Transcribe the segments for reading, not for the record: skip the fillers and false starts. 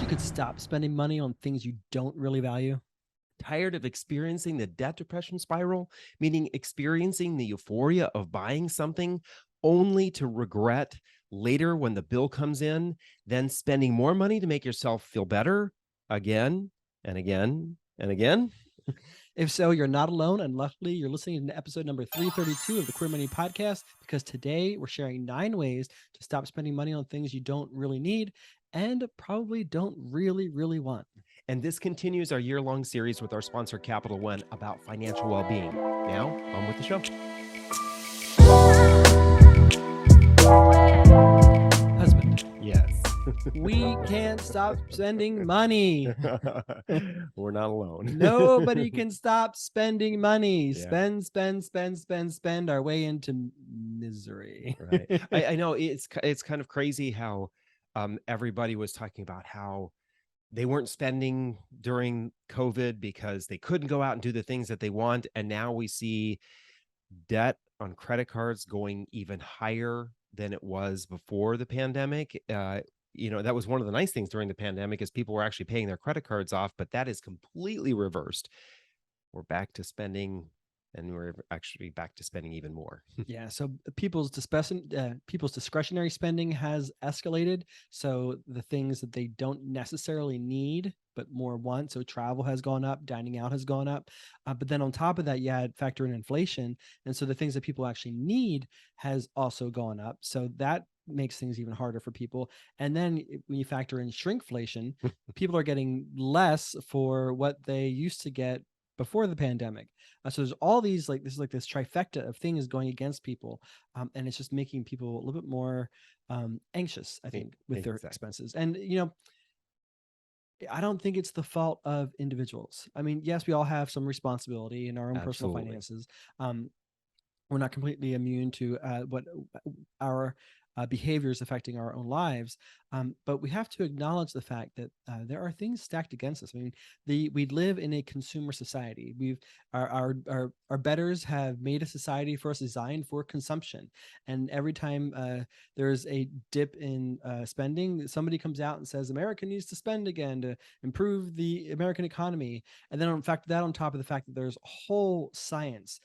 could stop spending money on things you don't really value? Tired of experiencing the debt depression spiral, meaning experiencing the euphoria of buying something only to regret later when the bill comes in, then spending more money to make yourself feel better again and again and again? If so, you're not alone. And luckily, you're listening to episode number 332 of the Queer Money Podcast, because today we're sharing 9 ways to stop spending money on things you don't really need and probably don't really want. And this continues our year-long series with our sponsor, Capital One, about financial well-being. Now, on with the show. Husband, Yes. we can't stop spending money. We're not alone. Nobody can stop spending money. Yeah. Spend our way into misery. Right. I know it's kind of crazy how everybody was talking about how they weren't spending during COVID because they couldn't go out and do the things that they want. And now we see debt on credit cards going even higher than it was before the pandemic. That was one of the nice things during the pandemic is people were actually paying their credit cards off, but that is completely reversed. We're back to spending, and we're actually back to spending even more. Yeah, so people's discretionary spending has escalated. So the things that they don't necessarily need but more want, so travel has gone up, dining out has gone up, but then on top of that, you had factor in inflation, and so the things that people actually need has also gone up. So that makes things even harder for people. And then when you factor in shrinkflation, people are getting less for what they used to get before the pandemic. So there's all these this trifecta of things going against people, and it's just making people a little bit more anxious, I think, with their expenses. And I don't think it's the fault of individuals. I mean, yes, we all have some responsibility in our own personal finances. We're not completely immune to what our behaviors affecting our own lives, but we have to acknowledge the fact that there are things stacked against us. I mean, we live in a consumer society. Our betters have made a society for us designed for consumption, and every time there's a dip in spending, somebody comes out and says America needs to spend again to improve the American economy. And then, in fact, that on top of the fact that there's a whole science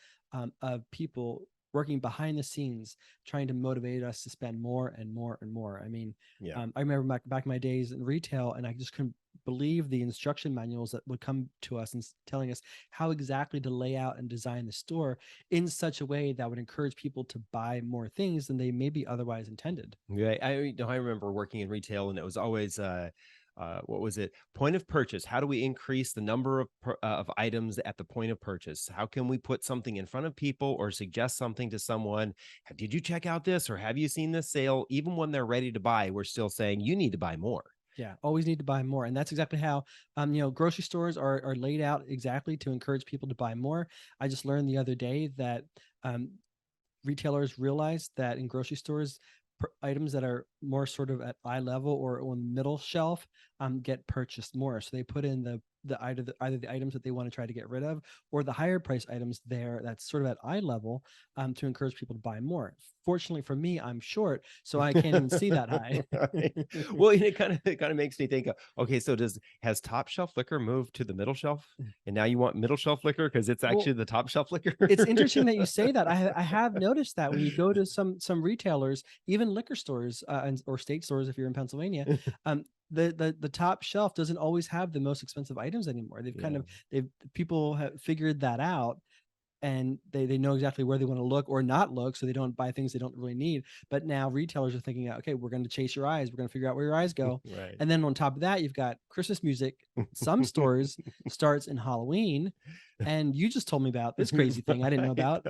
of people working behind the scenes trying to motivate us to spend more and more and more. I mean, I remember back in my days in retail, and I just couldn't believe the instruction manuals that would come to us and telling us how exactly to lay out and design the store in such a way that would encourage people to buy more things than they maybe otherwise intended. Yeah, I remember working in retail, and it was always what was it? Point of purchase. How do we increase the number of items at the point of purchase? How can we put something in front of people or suggest something to someone? Did you check out this, or have you seen this sale? Even when they're ready to buy, we're still saying you need to buy more. Yeah, always need to buy more. And that's exactly how grocery stores are laid out exactly to encourage people to buy more. I just learned the other day that retailers realize that in grocery stores, items that are more sort of at eye level or on middle shelf get purchased more. So they put in either the items that they want to try to get rid of, or the higher price items there that's sort of at eye level, to encourage people to buy more. Fortunately for me, I'm short, so I can't even see that high. Well, it kind of makes me think, okay, so has top shelf liquor moved to the middle shelf, and now you want middle shelf liquor because it's actually the top shelf liquor? It's interesting that you say that. I have noticed that when you go to some retailers, even liquor stores or state stores, if you're in Pennsylvania, the top shelf doesn't always have the most expensive items anymore. People have figured that out, and they know exactly where they want to look or not look, so they don't buy things they don't really need. But now retailers are thinking, okay, we're going to chase your eyes. We're going to figure out where your eyes go. Right. And then on top of that, you've got Christmas music. Some stores starts in Halloween, and you just told me about this crazy thing I didn't know about.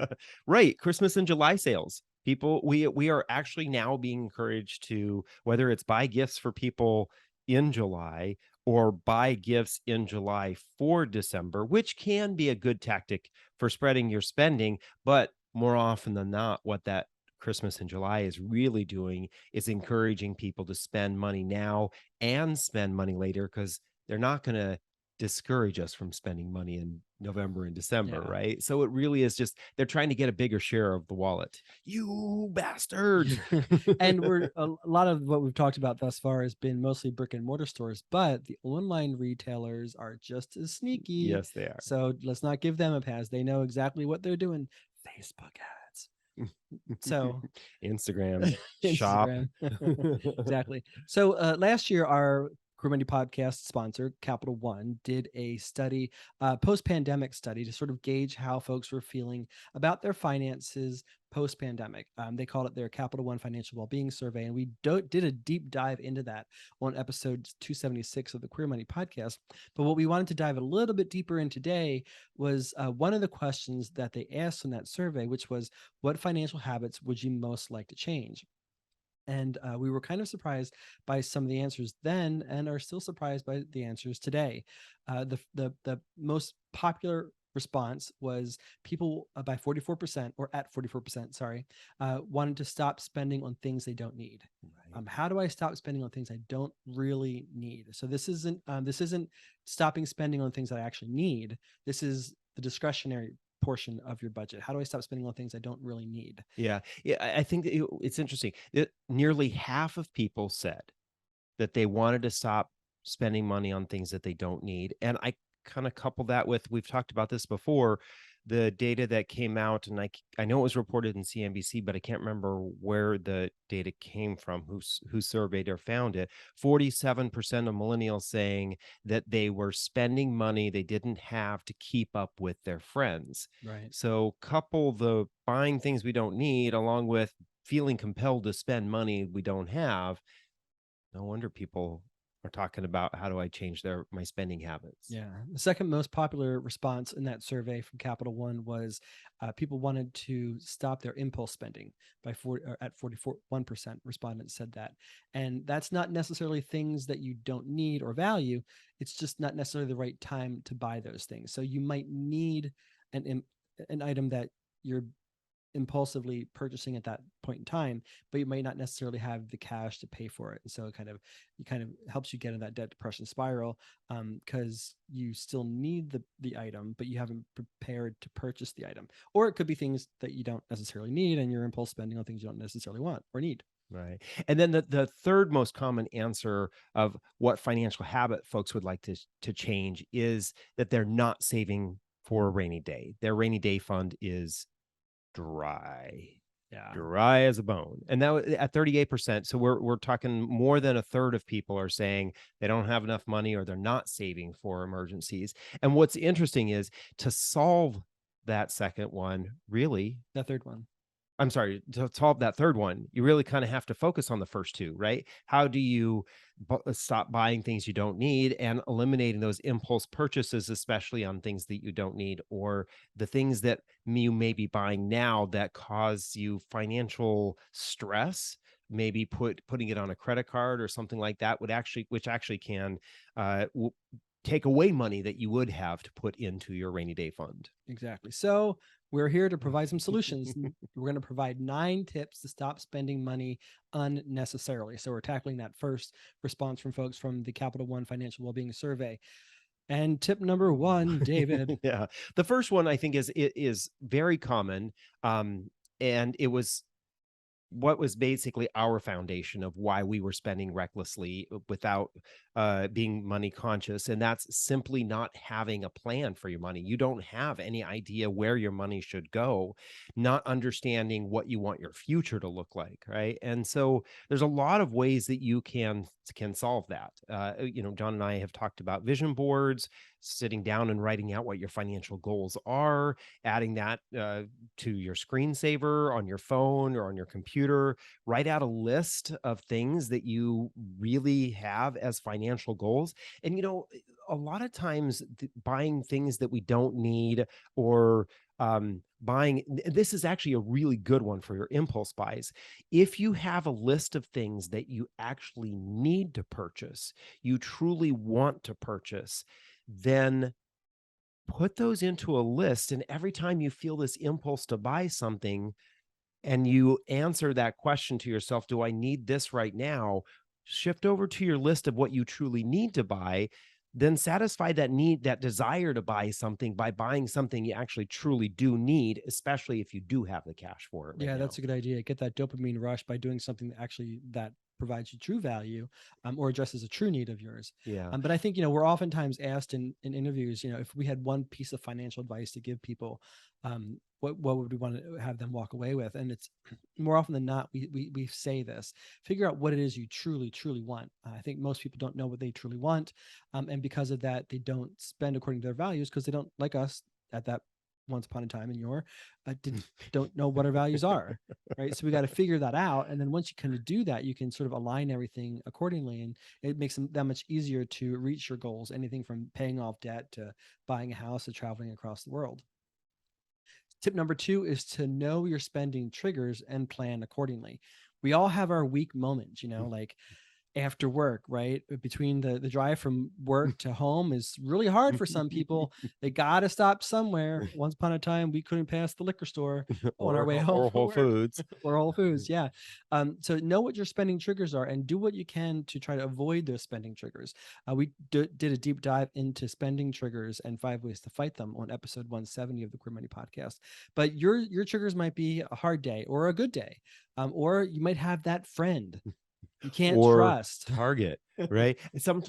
Right. Christmas and July sales. People, we are actually now being encouraged to, whether it's buy gifts for people in July or buy gifts in July for December, which can be a good tactic for spreading your spending. But more often than not, what that Christmas in July is really doing is encouraging people to spend money now and spend money later, because they're not going to discourage us from spending money in November and December, Yeah. right? So it really is just they're trying to get a bigger share of the wallet. You bastards. And we're a lot of what we've talked about thus far has been mostly brick and mortar stores, but the online retailers are just as sneaky. Yes, they are. So let's not give them a pass. They know exactly what they're doing. Facebook ads. So Instagram shop. Instagram. Exactly. So last year, our Crew Money podcast sponsor, Capital One, did a study, post-pandemic study, to sort of gauge how folks were feeling about their finances post-pandemic. They called it their Capital One Financial Wellbeing Survey, and we did a deep dive into that on episode 276 of the Queer Money podcast. But what we wanted to dive a little bit deeper in today was one of the questions that they asked in that survey, which was, what financial habits would you most like to change? And we were kind of surprised by some of the answers then, and are still surprised by the answers today. The most popular response was people by 44%, or at 44%, sorry, wanted to stop spending on things they don't need. Right. How do I stop spending on things I don't really need? So this isn't stopping spending on things that I actually need. This is the discretionary portion of your budget. How do I stop spending on things I don't really need? Yeah. Yeah. I think that it's interesting. Nearly half of people said that they wanted to stop spending money on things that they don't need. And I kind of couple that with, we've talked about this before, the data that came out, and I know it was reported in CNBC, but I can't remember where the data came from, who surveyed or found it. 47% of millennials saying that they were spending money they didn't have to keep up with their friends. Right. So couple the buying things we don't need along with feeling compelled to spend money we don't have. No wonder people are talking about, how do I change my spending habits? Yeah. The second most popular response in that survey from Capital One was people wanted to stop their impulse spending by 41% respondents said that. And that's not necessarily things that you don't need or value. It's just not necessarily the right time to buy those things. So you might need an item that you're impulsively purchasing at that point in time, but you might not necessarily have the cash to pay for it. And so it kind of helps you get in that debt depression spiral, because you still need the item, but you haven't prepared to purchase the item. Or it could be things that you don't necessarily need, and you're impulse spending on things you don't necessarily want or need. Right. And then the third most common answer of what financial habit folks would like to change is that they're not saving for a rainy day. Their rainy day fund is dry. Yeah. Dry as a bone. And that was at 38%. So we're talking more than a third of people are saying they don't have enough money, or they're not saving for emergencies. And what's interesting is, to solve that second one, really, That third one. I'm sorry, to solve that third one, you really kind of have to focus on the first two, right? How do you stop buying things you don't need and eliminating those impulse purchases, especially on things that you don't need, or the things that you may be buying now that cause you financial stress? Maybe putting it on a credit card or something like that which actually can take away money that you would have to put into your rainy day fund. Exactly. So we're here to provide some solutions. We're going to provide 9 tips to stop spending money unnecessarily. So we're tackling that first response from folks from the Capital One Financial Wellbeing Survey. And tip number 1, David. Yeah. The first one, I think, is very common. And it was what was basically our foundation of why we were spending recklessly without being money conscious. And that's simply not having a plan for your money. You don't have any idea where your money should go, not understanding what you want your future to look like. Right. And so there's a lot of ways that you can solve that. John and I have talked about vision boards, sitting down and writing out what your financial goals are, adding that to your screensaver on your phone or on your computer. Write out a list of things that you really have as financial goals. And, a lot of times buying things that we don't need, or this is actually a really good one for your impulse buys. If you have a list of things that you actually need to purchase, you truly want to purchase, then put those into a list. And every time you feel this impulse to buy something, and you answer that question to yourself, do I need this right now? Shift over to your list of what you truly need to buy. then satisfy that need, that desire to buy something by buying something you actually truly do need, especially if you do have the cash for it right Yeah, now. that's a good idea. Get that dopamine rush by doing something that actually that provides you true value, or addresses a true need of yours. Yeah. But I think, we're oftentimes asked in interviews, if we had one piece of financial advice to give people, what would we want to have them walk away with? And it's more often than not, we say this: figure out what it is you truly truly want. I think most people don't know what they truly want, and because of that, they don't spend according to their values because they don't, like us at that once upon a time in your don't know what our values are, right? So we got to figure that out, and then once you kind of do that, you can sort of align everything accordingly, and it makes them that much easier to reach your goals, anything from paying off debt to buying a house to traveling across the world. Tip number 2 is to know your spending triggers and plan accordingly. We all have our weak moments, like after work, right? Between the drive from work to home is really hard for some people. They got to stop somewhere. Once upon a time, we couldn't pass the liquor store on our way home or from Whole work Foods. or Whole Foods. Yeah. So know what your spending triggers are and do what you can to try to avoid those spending triggers. We did a deep dive into spending triggers and 5 ways to fight them on episode 170 of the Queer Money podcast. But your triggers might be a hard day or a good day, or you might have that friend you can't Or trust. Target, right?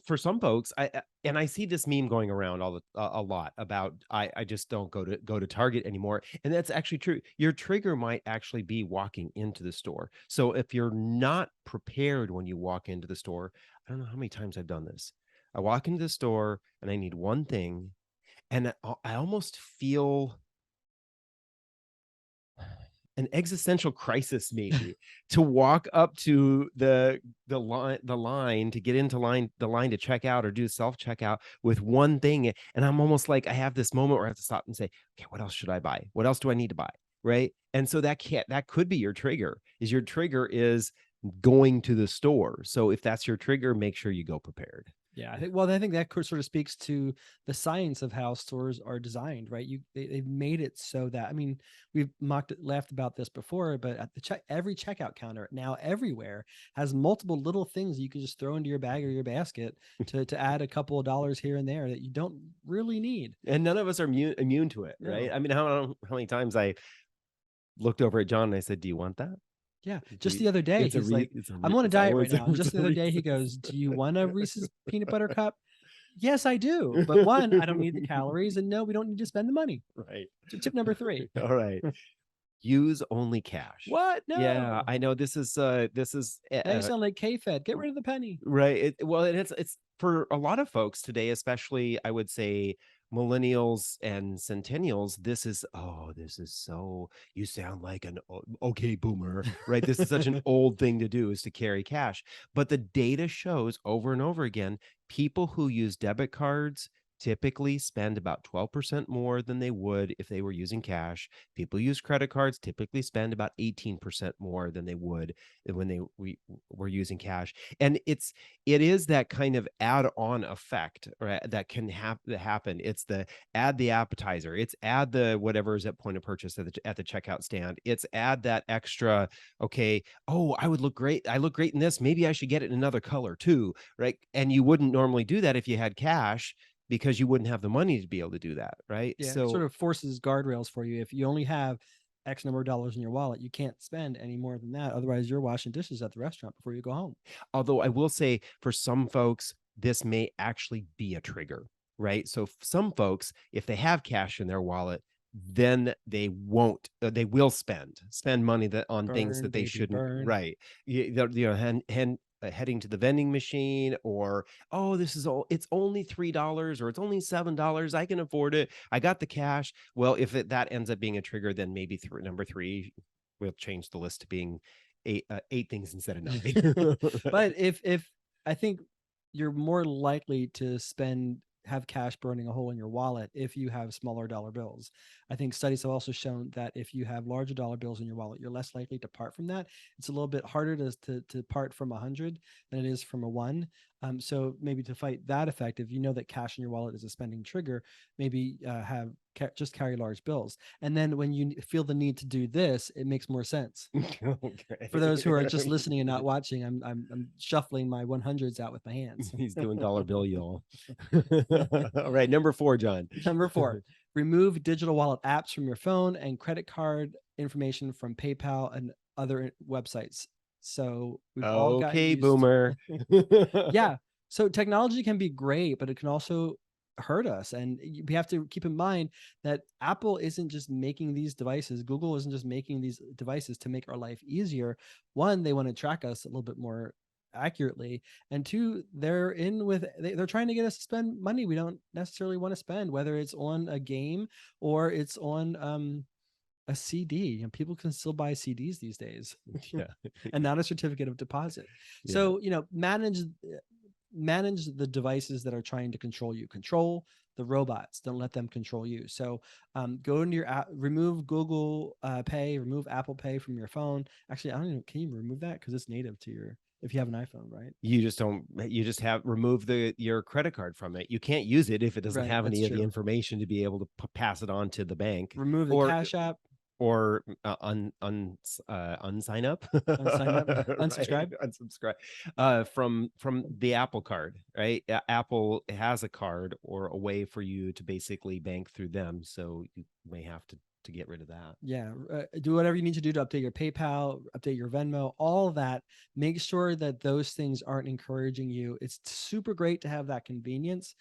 For some folks, and I see this meme going around a lot about I just don't go to Target anymore, and that's actually true. Your trigger might actually be walking into the store. So if you're not prepared when you walk into the store, I don't know how many times I've done this. I walk into the store and I need one thing, and I almost feel an existential crisis maybe to walk up to the line to get into the line to check out or do self checkout with one thing, and I'm almost like I have this moment where I have to stop and say, okay, what else should I buy, what else do I need to buy, right? And so that could be your trigger. Your trigger is going to the store. So if that's your trigger, make sure you go prepared. Yeah, I think that sort of speaks to the science of how stores are designed, right? They've made it so that, I mean, we've laughed about this before, but at every checkout counter now everywhere has multiple little things you can just throw into your bag or your basket to add a couple of dollars here and there that you don't really need. And none of us are immune to it, right? No. I mean, I don't know how many times I looked over at John and I said, "Do you want that?" Yeah. Do Just you, the other day, it's a he's re, like, it's a I'm re, on a it's diet right always now. And it's just a the other day, he reason. goes, Do you want a Reese's peanut butter cup? Yes, I do. But one, I don't need the calories. And no, we don't need to spend the money. Right. So tip number 3. All right. Use only cash. What? Yeah, No. I know this is Now you sound like K-Fed. Get rid of the penny. right. Well, it's for a lot of folks today, especially I would say millennials and centennials. This is so, you sound like an okay boomer, right? This is such an old thing to do, is to carry cash. But the data shows over and over again, people who use debit cards typically spend about 12% more than they would if they were using cash. People use credit cards typically spend about 18% more than they would when we were using cash. And it is that kind of add-on effect, right, that can happen. It's the add the appetizer, it's add the whatever is at point of purchase at the checkout stand, it's add that extra, okay, oh, I look great in this, maybe I should get it in another color too, right? And you wouldn't normally do that if you had cash, because you wouldn't have the money to be able to do that, right? Yeah, it sort So of forces guardrails for you. If you only have X number of dollars in your wallet, you can't spend any more than that. Otherwise, you're washing dishes at the restaurant before you go home. although I will say for some folks, this may actually be a trigger, right? So some folks, if they have cash in their wallet, then they will spend money that on things Burn, that they baby, shouldn't, burn. right? Heading to the vending machine, or, oh, it's only $3 or it's only $7, I can afford it, I got the cash. Well, if that ends up being a trigger, then maybe number 3, we'll change the list to being eight things instead of 9. But if I think you're more likely to have cash burning a hole in your wallet if you have smaller dollar bills. I think studies have also shown that if you have larger dollar bills in your wallet, you're less likely to part from that. It's a little bit harder to part from 100 than it is from a one. So maybe to fight that effect, if you know that cash in your wallet is a spending trigger, maybe just carry large bills. And then when you feel the need to do this, it makes more sense. Okay. For those who are just listening and not watching, I'm shuffling my 100s out with my hands. He's doing dollar bill, y'all. All right, number 4, John. Number 4, remove digital wallet apps from your phone and credit card information from PayPal and other websites. So we've all gotten Okay, used. boomer. Yeah. So technology can be great, but it can also hurt us. And we have to keep in mind that Apple isn't just making these devices, Google isn't just making these devices to make our life easier. One, they want to track us a little bit more accurately, and two, they're trying to get us to spend money we don't necessarily want to spend, whether it's on a game or it's on a CD. And people can still buy CDs these days. Yeah. And not a certificate of deposit. Yeah. So, manage the devices that are trying to control you. Control the robots. Don't let them control you. So go into your app, remove Google Pay, remove Apple Pay from your phone. Actually, I don't know. Can you remove that? Because it's native to if you have an iPhone, right? You just have remove your credit card from it. You can't use it if it doesn't have any of the information to be able to pass it on to the bank. Remove the Cash App. Or unsign up, unsubscribe, unsubscribe from the Apple card, right? Apple has a card or a way for you to basically bank through them, so you may have to get rid of that. Yeah, do whatever you need to do to update your PayPal, update your Venmo, all of that. Make sure that those things aren't encouraging you. It's super great to have that convenience.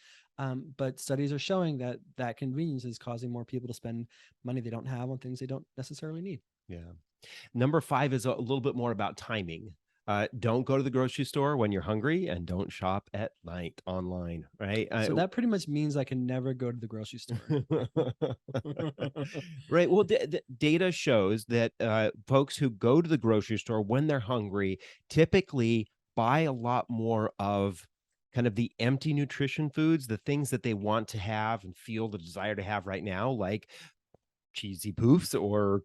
But studies are showing that convenience is causing more people to spend money they don't have on things they don't necessarily need. Yeah. Number 5 is a little bit more about timing. Don't go to the grocery store when you're hungry, and don't shop at night online, right? So that pretty much means I can never go to the grocery store. Right. Well, data shows that folks who go to the grocery store when they're hungry typically buy a lot more of kind of the empty nutrition foods, the things that they want to have and feel the desire to have right now, like cheesy poofs or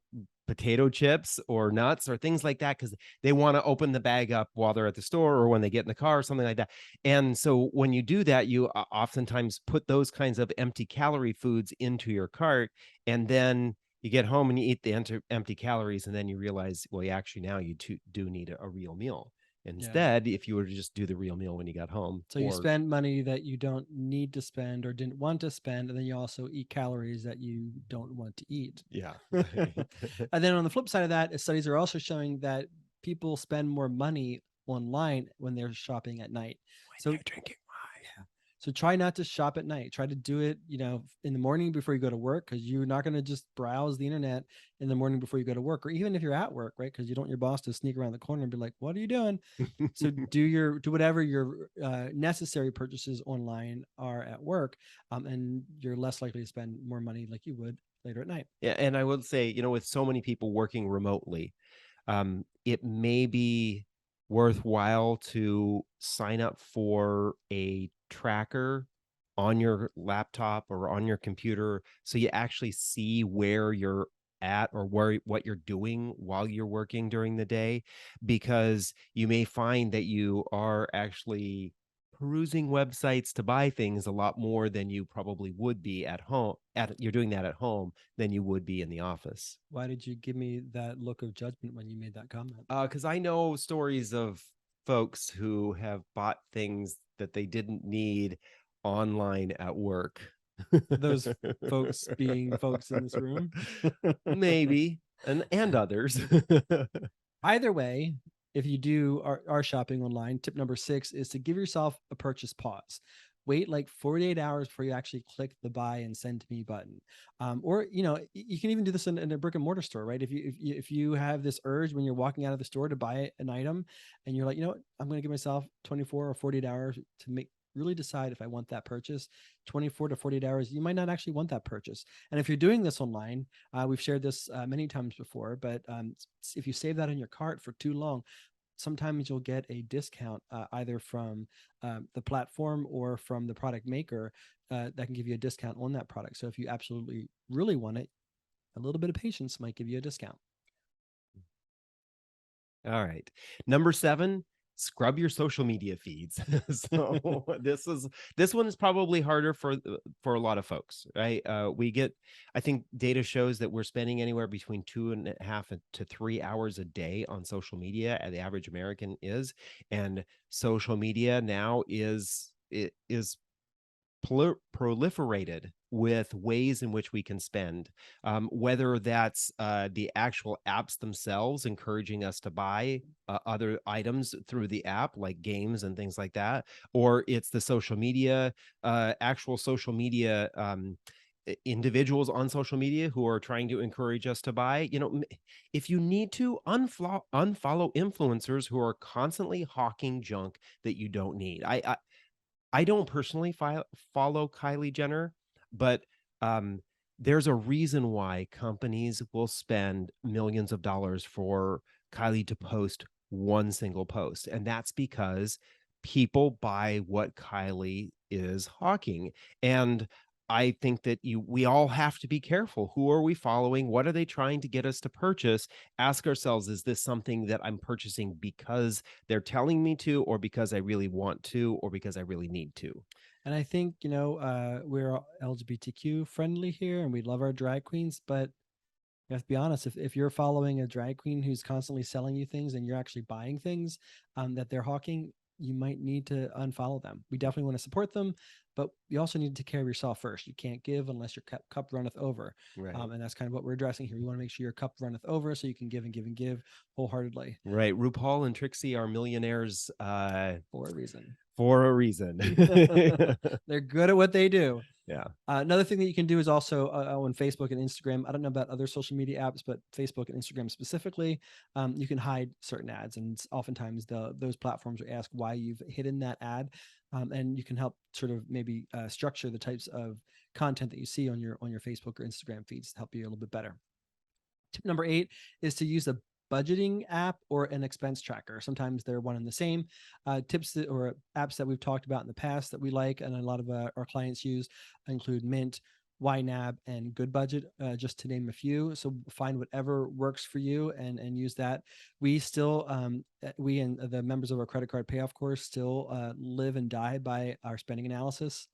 potato chips or nuts or things like that, because they want to open the bag up while they're at the store or when they get in the car or something like that. And so when you do that, you oftentimes put those kinds of empty calorie foods into your cart, and then you get home and you eat the empty calories, and then you realize, well, now you do need a real meal. Instead, if you were to just do the real meal when you got home. So you spend money that you don't need to spend or didn't want to spend, and then you also eat calories that you don't want to eat. Yeah. And then on the flip side of that, studies are also showing that people spend more money online when they're shopping at night. When they're drinking wine. Yeah. So try not to shop at night. Try to do it, in the morning before you go to work, because you're not going to just browse the internet in the morning before you go to work, or even if you're at work, right? Because you don't want your boss to sneak around the corner and be like, "What are you doing?" So do whatever your necessary purchases online are at work, and you're less likely to spend more money like you would later at night. Yeah, and I would say, with so many people working remotely, it may be worthwhile to sign up for a tracker on your laptop or on your computer, so you actually see where you're at or what you're doing while you're working during the day, because you may find that you are actually perusing websites to buy things a lot more than you probably would be at home. You're doing that at home than you would be in the office. Why did you give me that look of judgment when you made that comment? Because I know stories of folks who have bought things that they didn't need online at work. Those folks being folks in this room? Maybe, and others. Either way, if you are shopping online, tip number 6 is to give yourself a purchase pause. Wait like 48 hours before you actually click the buy and send to me button. Or you can even do this in a brick and mortar store, right? If you have this urge when you're walking out of the store to buy an item, and you're like, I'm going to give myself 24 or 48 hours to really decide if I want that purchase. 24 to 48 hours, you might not actually want that purchase. And if you're doing this online, we've shared this many times before, but if you save that in your cart for too long, sometimes you'll get a discount either from the platform or from the product maker that can give you a discount on that product. So if you absolutely really want it, a little bit of patience might give you a discount. All right. Number 7, scrub your social media feeds. So this one is probably harder for a lot of folks, right? We get, I think data shows that we're spending anywhere between 2.5 to 3 hours a day on social media, and the average American is. And social media now is proliferated with ways in which we can spend, whether that's the actual apps themselves encouraging us to buy other items through the app, like games and things like that, or it's the social media, actual social media, individuals on social media who are trying to encourage us to buy. If you need to, unfollow influencers who are constantly hawking junk that you don't need. I don't personally follow Kylie Jenner, but um, there's a reason why companies will spend millions of dollars for Kylie to post one single post. And that's because people buy what Kylie is hawking. And I think that we all have to be careful. Who are we following? What are they trying to get us to purchase? Ask ourselves, is this something that I'm purchasing because they're telling me to, or because I really want to, or because I really need to? And I think, we're LGBTQ friendly here and we love our drag queens, but you have to be honest, if you're following a drag queen who's constantly selling you things and you're actually buying things that they're hawking, you might need to unfollow them. We definitely want to support them, but you also need to take care of yourself first. You can't give unless your cup runneth over. Right. And that's kind of what we're addressing here. We want to make sure your cup runneth over so you can give and give and give wholeheartedly. Right. RuPaul and Trixie are millionaires For a reason. for a reason. They're good at what they do. Yeah. Another thing that you can do is also on Facebook and Instagram. I don't know about other social media apps, but Facebook and Instagram specifically, you can hide certain ads, and oftentimes those platforms will ask why you've hidden that ad, and you can help sort of maybe structure the types of content that you see on your Facebook or Instagram feeds to help you a little bit better. Tip number 8 is to use a budgeting app or an expense tracker. Sometimes they're one and the same. Tips or apps that we've talked about in the past that we like and a lot of our clients use include Mint, YNAB, and Good Budget, just to name a few. So find whatever works for you and use that. We still, we and the members of our credit card payoff course still live and die by our spending analysis.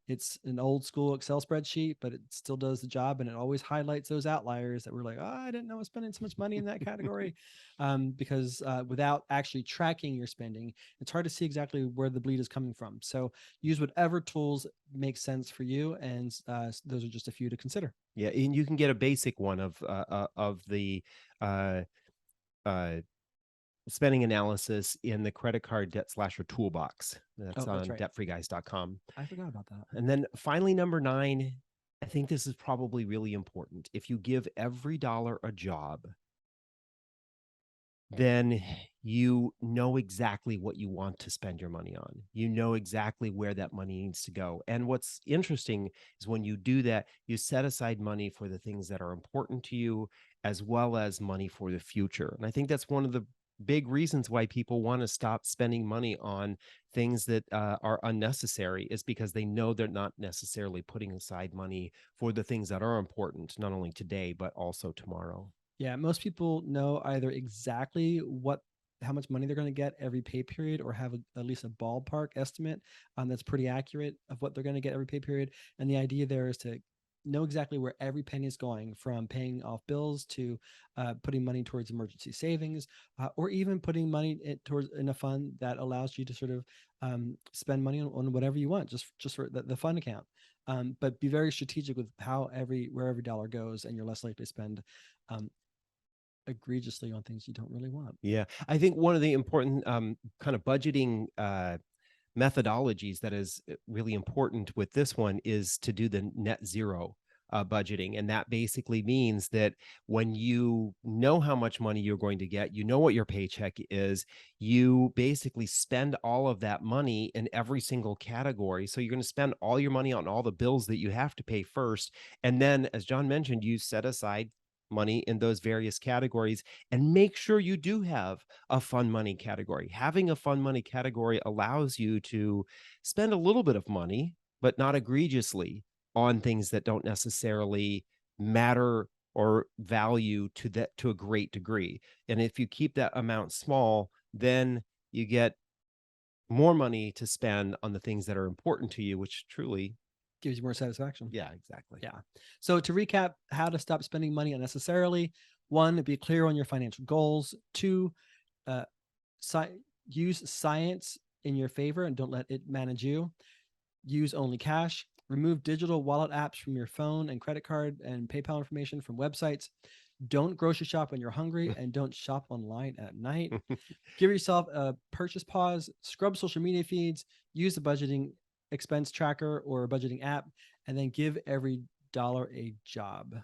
It's an old school Excel spreadsheet, but it still does the job, and it always highlights those outliers that we're like, oh, I didn't know I was spending so much money in that category. Because without actually tracking your spending, it's hard to see exactly where the bleed is coming from. So use whatever tools make sense for you, and those are just a few to consider. Yeah, and you can get a basic one of the uh, uh, spending analysis in the credit card debt slasher toolbox. That's Oh, that's on right. debtfreeguys.com. I forgot about that. And then finally, number 9, I think this is probably really important. If you give every dollar a job, then you know exactly what you want to spend your money on. You know exactly where that money needs to go. And what's interesting is when you do that, you set aside money for the things that are important to you, as well as money for the future. And I think that's one of the big reasons why people want to stop spending money on things that are unnecessary, is because they know they're not necessarily putting aside money for the things that are important, not only today, but also tomorrow. Yeah, most people know either exactly how much money they're going to get every pay period, or have at least a ballpark estimate that's pretty accurate of what they're going to get every pay period. And the idea there is to know exactly where every penny is going, from paying off bills to putting money towards emergency savings, or even putting money towards in a fund that allows you to sort of spend money on whatever you want, just for the fund account. But be very strategic with where every dollar goes, and you're less likely to spend um, egregiously on things you don't really want. Yeah, I think one of the important kind of budgeting methodologies that is really important with this one is to do the net zero budgeting. And that basically means that when you know how much money you're going to get, you know what your paycheck is, you basically spend all of that money in every single category. So you're going to spend all your money on all the bills that you have to pay first. And then, as John mentioned, you set aside money in those various categories, and make sure you do have a fun money category. Having a fun money category allows you to spend a little bit of money, but not egregiously, on things that don't necessarily matter or value to a great degree. And if you keep that amount small, then you get more money to spend on the things that are important to you, which truly gives you more satisfaction. Yeah, exactly. Yeah. So to recap, how to stop spending money unnecessarily: 1, be clear on your financial goals. 2, use science in your favor and don't let it manage you. Use only cash. Remove digital wallet apps from your phone and credit card and PayPal information from websites. Don't grocery shop when you're hungry, and don't shop online at night. Give yourself a purchase pause. Scrub social media feeds. Use the budgeting expense tracker or a budgeting app, and then give every dollar a job.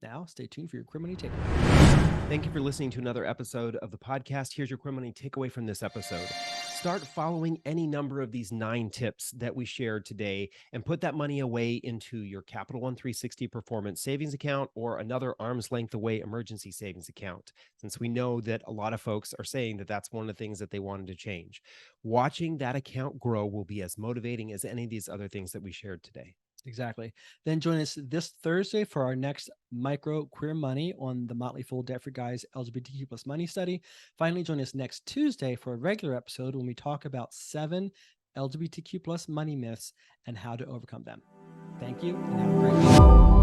Now, stay tuned for your Queer Money Takeaway. Thank you for listening to another episode of the podcast. Here's your Queer Money Takeaway from this episode. Start following any number of these 9 tips that we shared today and put that money away into your Capital One 360 Performance Savings Account or another arm's length away emergency savings account, since we know that a lot of folks are saying that that's one of the things that they wanted to change. Watching that account grow will be as motivating as any of these other things that we shared today. Exactly. Then join us this Thursday for our next Micro Queer Money on the Motley Fool Debt for Guys LGBTQ plus money study. Finally, join us next Tuesday for a regular episode when we talk about 7 LGBTQ plus money myths and how to overcome them. Thank you and have a great week.